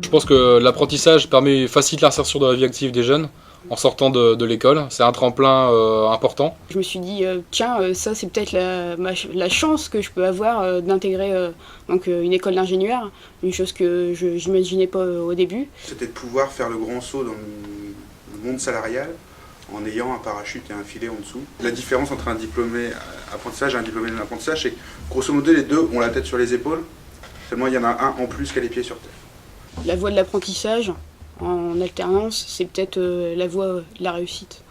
Je pense que l'apprentissage facilite l'insertion dans la vie active des jeunes en sortant de l'école. C'est un tremplin important. Je me suis dit, tiens, ça c'est peut-être la chance que je peux avoir d'intégrer une école d'ingénieur, une chose que je n'imaginais pas au début. C'était de pouvoir faire le grand saut dans le monde salarial en ayant un parachute et un filet en dessous. La différence entre un diplômé apprentissage et un diplômé d'apprentissage, c'est que grosso modo les deux ont la tête sur les épaules, seulement il y en a un en plus qui a les pieds sur terre. La voie de l'apprentissage en alternance, c'est peut-être la voie de la réussite.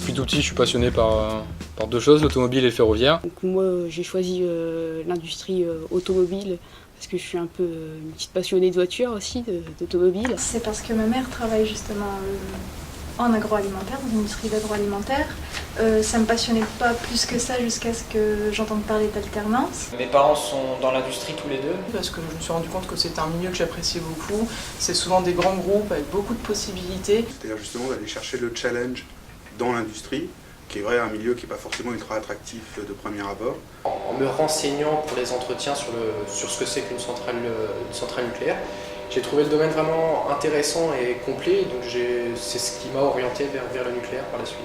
Depuis tout petit, je suis passionné par deux choses, l'automobile et le ferroviaire. Donc moi, j'ai choisi l'industrie automobile parce que je suis un peu une petite passionnée de voitures aussi, d'automobile. C'est parce que ma mère travaille justement en agroalimentaire, dans l'industrie d'agroalimentaire. Ça me passionnait pas plus que ça jusqu'à ce que j'entende parler d'alternance. Mes parents sont dans l'industrie tous les deux. Parce que je me suis rendu compte que c'était un milieu que j'appréciais beaucoup. C'est souvent des grands groupes avec beaucoup de possibilités. C'est-à-dire justement d'aller chercher le challenge dans l'industrie, qui est vrai un milieu qui n'est pas forcément ultra attractif de premier abord. En me renseignant pour les entretiens sur ce que c'est qu'une centrale nucléaire, j'ai trouvé le domaine vraiment intéressant et complet, donc c'est ce qui m'a orienté vers le nucléaire par la suite.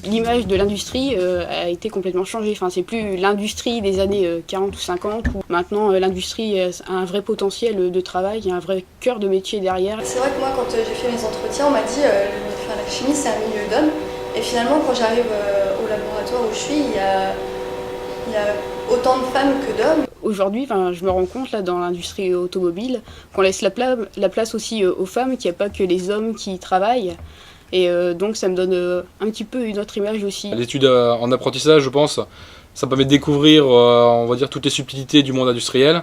L'image de l'industrie a été complètement changée. Enfin, c'est plus l'industrie des années 40 ou 50. Où maintenant, l'industrie a un vrai potentiel de travail, il y a un vrai cœur de métier derrière. C'est vrai que moi, quand j'ai fait mes entretiens, on m'a dit la chimie, c'est un milieu d'hommes. Et finalement, quand j'arrive au laboratoire où je suis, il y a autant de femmes que d'hommes. Aujourd'hui, je me rends compte là, dans l'industrie automobile qu'on laisse la place aussi aux femmes, qu'il n'y a pas que les hommes qui travaillent. Et donc ça me donne un petit peu une autre image aussi. L'étude en apprentissage, je pense, ça permet de découvrir on va dire, toutes les subtilités du monde industriel.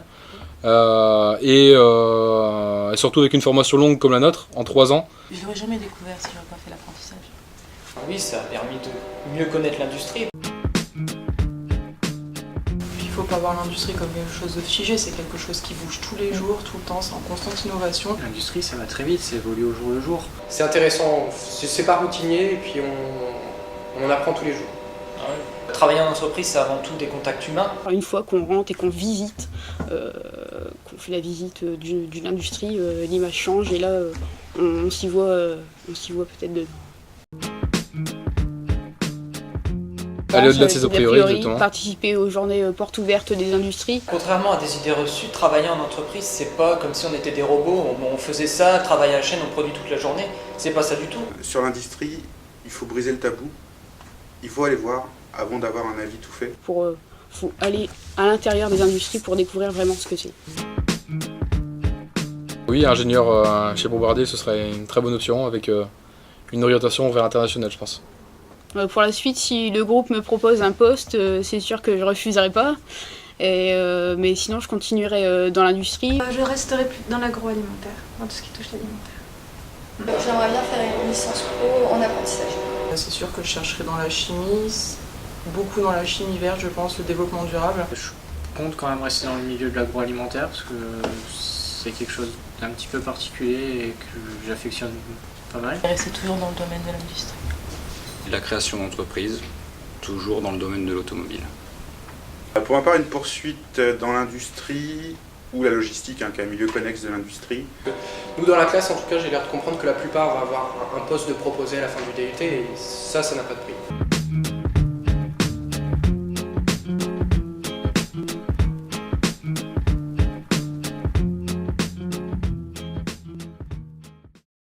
Et surtout avec une formation longue comme la nôtre, en 3 ans. Je l'aurais jamais découvert si j'aurais pas fait l'apprentissage. Oui, ça a permis de mieux connaître l'industrie. Il ne faut pas voir l'industrie comme quelque chose de figé, c'est quelque chose qui bouge tous les jours, tout le temps, c'est en constante innovation. L'industrie, ça va très vite, ça évolue au jour le jour. C'est intéressant, c'est pas routinier et puis on apprend tous les jours. Travailler en entreprise, c'est avant tout des contacts humains. Une fois qu'on rentre et qu'on visite, qu'on fait la visite d'une industrie, l'image change et là on s'y voit peut-être dedans. Aller au-delà de ses a priori, exactement. Participer aux journées portes ouvertes des industries. Contrairement à des idées reçues, travailler en entreprise, c'est pas comme si on était des robots, on faisait ça, travailler à la chaîne, on produit toute la journée. C'est pas ça du tout. Sur l'industrie, il faut briser le tabou. Il faut aller voir avant d'avoir un avis tout fait. Faut aller à l'intérieur des industries pour découvrir vraiment ce que c'est. Oui, ingénieur chez Bombardier, ce serait une très bonne option avec une orientation vers l'international, je pense. Pour la suite, si le groupe me propose un poste, c'est sûr que je ne refuserai pas. Mais sinon, je continuerai dans l'industrie. Je resterai plus dans l'agroalimentaire, dans tout ce qui touche l'alimentaire. J'aimerais bien faire une licence pro en apprentissage. C'est sûr que je chercherai dans la chimie, beaucoup dans la chimie verte, je pense, le développement durable. Je compte quand même rester dans le milieu de l'agroalimentaire parce que c'est quelque chose d'un petit peu particulier et que j'affectionne pas mal. Rester toujours dans le domaine de l'industrie. La création d'entreprises, toujours dans le domaine de l'automobile. Pour ma part, une poursuite dans l'industrie ou la logistique, qui est un milieu connexe de l'industrie. Nous dans la classe, en tout cas, j'ai l'air de comprendre que la plupart vont avoir un poste de proposé à la fin du DUT et ça n'a pas de prix.